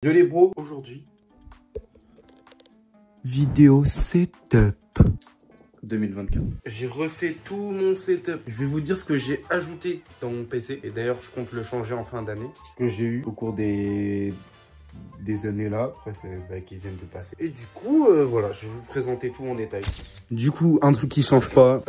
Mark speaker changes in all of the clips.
Speaker 1: Je les bro aujourd'hui. Vidéo setup 2024. J'ai refait tout mon setup. Je vais vous dire ce que j'ai ajouté dans mon PC. Et d'ailleurs, je compte le changer en fin d'année. Que j'ai eu au cours des années là. Après, c'est qui viennent de passer. Et du coup, voilà, je vais vous présenter tout en détail. Du coup, un truc qui change pas.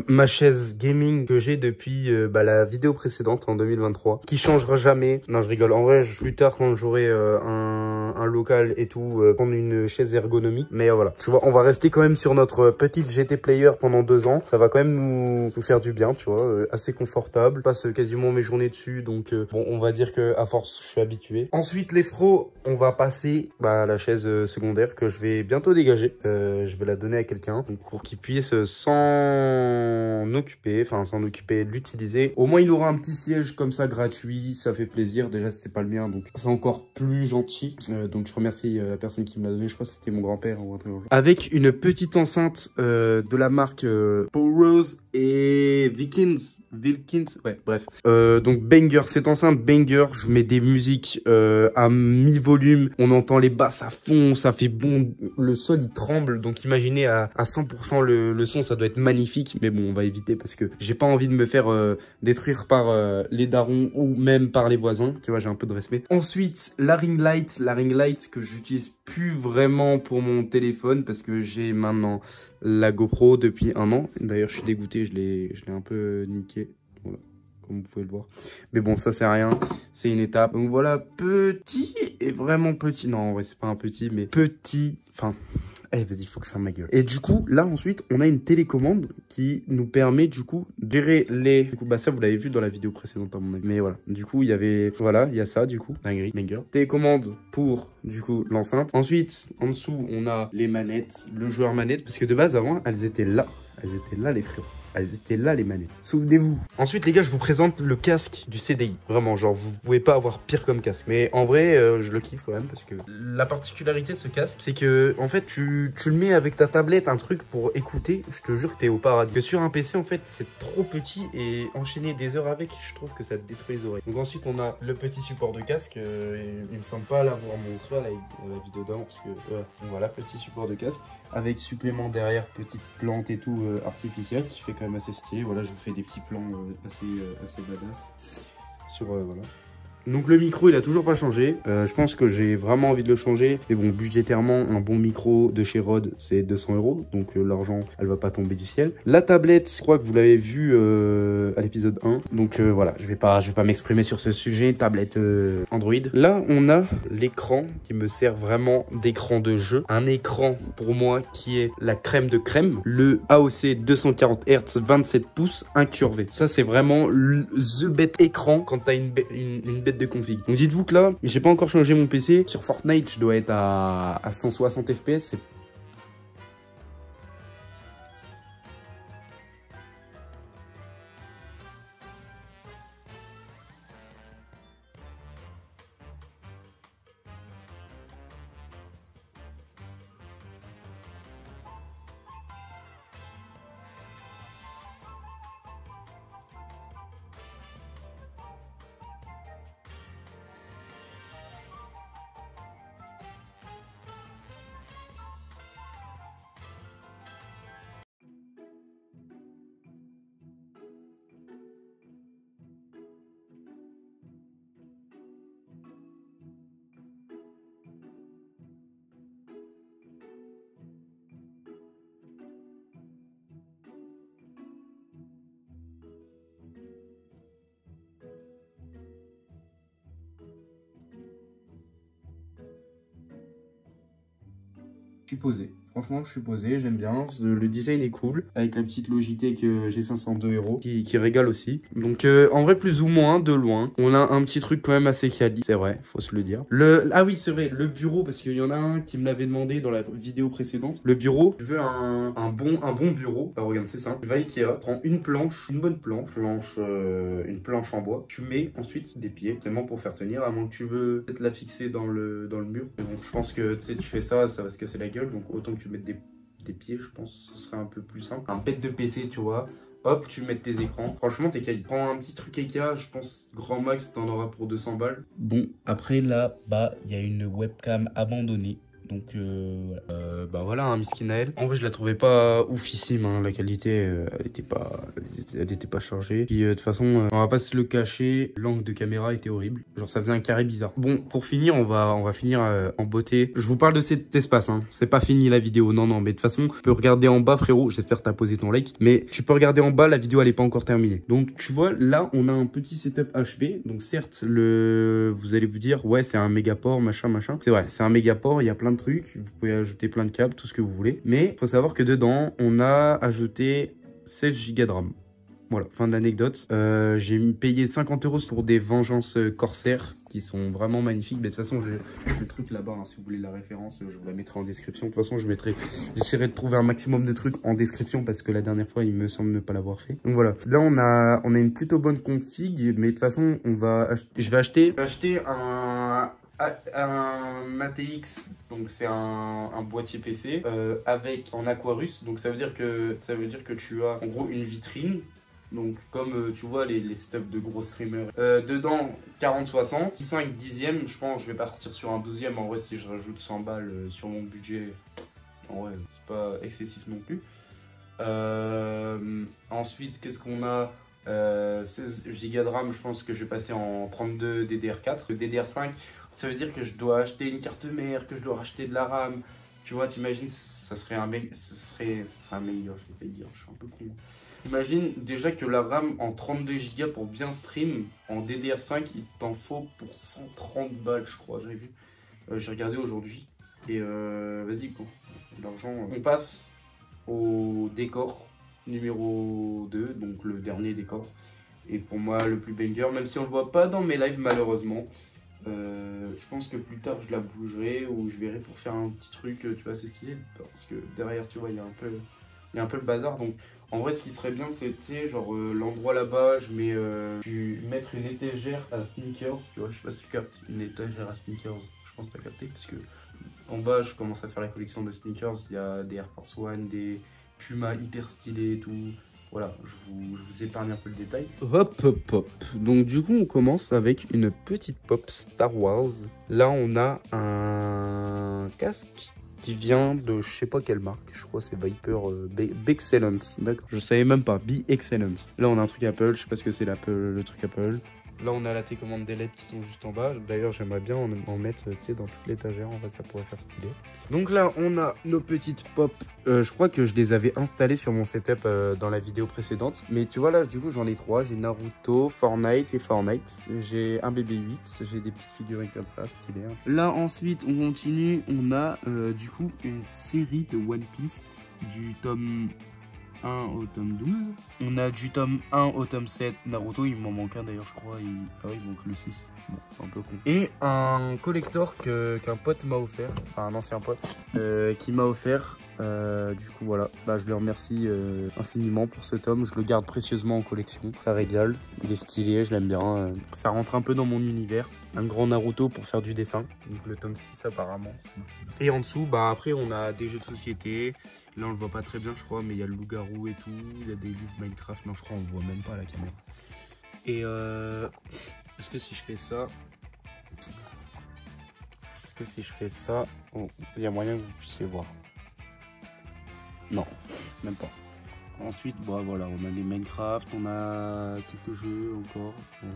Speaker 1: Ma chaise gaming que j'ai depuis la vidéo précédente en 2023. Qui changera jamais. Non, je rigole. En vrai, plus tard, quand j'aurai un local et tout, prendre une chaise ergonomique. Mais voilà, tu vois, on va rester quand même sur notre petite GT Player pendant 2 ans. Ça va quand même nous faire du bien, tu vois, assez confortable. Je passe quasiment mes journées dessus, donc bon, on va dire que à force, je suis habitué. Ensuite, les fros, on va passer à la chaise secondaire que je vais bientôt dégager. Je vais la donner à quelqu'un pour qu'il puisse s'en occuper, l'utiliser. Au moins, il aura un petit siège comme ça gratuit, ça fait plaisir. Déjà, c'était pas le mien, donc c'est encore plus gentil. Donc je remercie la personne qui me l'a donné, je crois que c'était mon grand-père ou un truc. Avec une petite enceinte de la marque Rose et Wilkins, ouais, bref. Donc banger, cette enceinte banger, je mets des musiques à mi-volume, on entend les basses à fond, ça fait bon, le sol il tremble, donc imaginez à 100% le son, ça doit être magnifique, mais bon, on va éviter parce que j'ai pas envie de me faire détruire par les darons ou même par les voisins, tu vois, j'ai un peu de respect. Ensuite, la ring light que j'utilise plus vraiment pour mon téléphone parce que j'ai maintenant la GoPro depuis 1 an. D'ailleurs, je suis dégoûté, je l'ai un peu niqué. Voilà, comme vous pouvez le voir. Mais bon, ça c'est rien, c'est une étape. Donc voilà, petit et vraiment petit. Non, en vrai, c'est pas un petit, mais petit. Enfin, allez, vas-y, il faut que je ferme ma gueule. Et du coup, là, ensuite, on a une télécommande qui nous permet, du coup, de gérer les... Du coup, ça, vous l'avez vu dans la vidéo précédente, à mon avis. Mais voilà, du coup, il y avait... Voilà, il y a ça, du coup. Dinguerie, banger. Télécommande pour, du coup, l'enceinte. Ensuite, en dessous, on a les manettes, le joueur manette. Parce que de base, avant, elles étaient là. Elles étaient là, les frérots. Elles étaient là, les manettes. Souvenez-vous. Ensuite, les gars, je vous présente le casque du CDI. Vraiment, genre, vous pouvez pas avoir pire comme casque. Mais en vrai, je le kiffe quand même parce que la particularité de ce casque, c'est que, en fait, tu le mets avec ta tablette, un truc pour écouter. Je te jure que t'es au paradis. Que sur un PC, en fait, c'est trop petit et enchaîner des heures avec, je trouve que ça te détruit les oreilles. Donc ensuite, on a le petit support de casque. Il me semble pas l'avoir montré à la vidéo d'avant parce que, voilà, petit support de casque. Avec supplément derrière, petite plante et tout artificielle qui fait quand même assez stylé. Voilà, je vous fais des petits plans assez badass sur voilà. Donc le micro, il a toujours pas changé. Je pense que j'ai vraiment envie de le changer. Mais bon, budgétairement, un bon micro de chez Rode, c'est 200 €. Donc l'argent, elle va pas tomber du ciel. La tablette, je crois que vous l'avez vu à l'épisode 1. Donc voilà, je vais pas m'exprimer sur ce sujet. Tablette Android. Là, on a l'écran qui me sert vraiment d'écran de jeu. Un écran pour moi qui est la crème de crème. Le AOC 240 Hz 27 pouces incurvé. Ça, c'est vraiment the bête écran quand t'as une bête de config. Donc dites-vous que là, j'ai pas encore changé mon PC. Sur Fortnite, je dois être à 160 FPS. Je suis posé. Franchement, je suis posé, j'aime bien. Le design est cool. Avec la petite Logitech G502 € qui régale aussi. Donc, en vrai, plus ou moins, de loin. On a un petit truc quand même assez quali. C'est vrai, faut se le dire. Ah oui, c'est vrai, le bureau, parce qu'il y en a un qui me l'avait demandé dans la vidéo précédente. Le bureau, je veux un bon bureau. Alors, regarde, c'est simple. Tu vas à Ikea, prends une planche, une bonne planche, une planche en bois. Tu mets ensuite des pieds, seulement pour faire tenir, à moins que tu veux peut-être la fixer dans le mur. Mais bon, je pense que, tu sais, tu fais ça, ça va se casser la gueule. Donc, autant que tu mettes des pieds, je pense, ce serait un peu plus simple. Un bête de PC, tu vois. Hop, tu mets tes écrans. Franchement, t'es quali. Prends un petit truc Ikea, je pense grand max, t'en auras pour 200 balles. Bon, après là, bah, il y a une webcam abandonnée. Donc bah voilà, hein, Miss Kinaël. En vrai, je la trouvais pas oufissime, hein. La qualité, elle était pas chargée. Puis de toute façon, on va pas se le cacher, l'angle de caméra était horrible. Genre ça faisait un carré bizarre. Bon, pour finir, on va finir en beauté. Je vous parle de cet espace, hein. C'est pas fini la vidéo, non, mais de toute façon, tu peux regarder en bas, frérot. J'espère que t'as posé ton like. Mais tu peux regarder en bas, la vidéo elle est pas encore terminée. Donc tu vois, là, on a un petit setup HP. Donc certes, vous allez vous dire, ouais, c'est un méga port, machin. C'est vrai, c'est un méga port, il y a plein de trucs, vous pouvez ajouter plein de câbles, tout ce que vous voulez. Mais il faut savoir que dedans, on a ajouté 16 Go de RAM. Voilà, fin de l'anecdote. J'ai payé 50 € pour des Vengeance Corsair qui sont vraiment magnifiques. Mais de toute façon, j'ai le truc là-bas, hein, si vous voulez la référence, je vous la mettrai en description. De toute façon, j'essaierai de trouver un maximum de trucs en description parce que la dernière fois, il me semble ne pas l'avoir fait. Donc voilà, là on a une plutôt bonne config, mais de toute façon, je vais acheter un ATX, donc c'est un boîtier PC avec en Aquarus, donc ça veut dire que tu as en gros une vitrine, donc comme tu vois les setups de gros streamers, dedans 40-60, 5 dixièmes, je pense je vais partir sur un 12e, en vrai si je rajoute 100 balles sur mon budget, en vrai c'est pas excessif non plus. Ensuite qu'est-ce qu'on a, 16 Go de RAM, je pense que je vais passer en 32 DDR4, DDR5. Ça veut dire que je dois acheter une carte mère, que je dois racheter de la RAM. Tu vois, t'imagines, ça serait un meilleur, je vais te dire, je suis un peu con. Imagine déjà que la RAM en 32 Go pour bien stream, en DDR5, il t'en faut pour 130 balles, je crois, j'avais vu. J'ai regardé aujourd'hui. Et vas-y, quoi. L'argent. On passe au décor numéro 2, donc le dernier décor. Et pour moi, le plus banger, même si on le voit pas dans mes lives, malheureusement. Je pense que plus tard je la bougerai ou je verrai pour faire un petit truc, tu vois, c'est stylé parce que derrière, tu vois, il y a un peu le bazar. Donc en vrai, ce qui serait bien, c'est genre l'endroit là-bas, je mettre une étagère à sneakers, tu vois, je sais pas si tu captes, une étagère à sneakers, je pense que tu as capté parce que en bas, je commence à faire la collection de sneakers, il y a des Air Force One, des Puma hyper stylés et tout. Voilà, je vous épargne un peu le détail. Hop. Donc du coup, on commence avec une petite pop Star Wars. Là, on a un casque qui vient de je sais pas quelle marque. Je crois que c'est Viper B'Excellence. D'accord. Je savais même pas. B'Excellence. Là, on a un truc Apple. Je sais pas ce que c'est le truc Apple. Là, on a la télécommande des LED qui sont juste en bas. D'ailleurs, j'aimerais bien en mettre, tu sais, dans toute l'étagère. En vrai, ça pourrait faire stylé. Donc là, on a nos petites pop. Je crois que je les avais installées sur mon setup dans la vidéo précédente. Mais tu vois, là, du coup, j'en ai 3. J'ai Naruto, Fortnite et Fortnite. J'ai un BB-8. J'ai des petites figurines comme ça, stylé. Hein. Là, ensuite, on continue. On a, du coup, une série de One Piece du tome 1 au tome 12. On a du tome 1 au tome 7 Naruto, il m'en manque un d'ailleurs je crois, ah oui il manque le 6, bon c'est un peu con. Et un collector qu'un pote m'a offert, enfin un ancien pote qui m'a offert, du coup voilà, bah, je le remercie infiniment pour ce tome, je le garde précieusement en collection, ça régale, il est stylé, je l'aime bien, ça rentre un peu dans mon univers. Un grand Naruto pour faire du dessin, donc le tome 6 apparemment. Et en dessous, bah après on a des jeux de société. Là on le voit pas très bien je crois, mais il y a le loup-garou et tout, il y a des livres Minecraft, non je crois on le voit même pas à la caméra. Et est-ce que si je fais ça, oh, il y a moyen que vous puissiez voir? Non, même pas. Ensuite, bah voilà, on a des Minecraft, on a quelques jeux encore.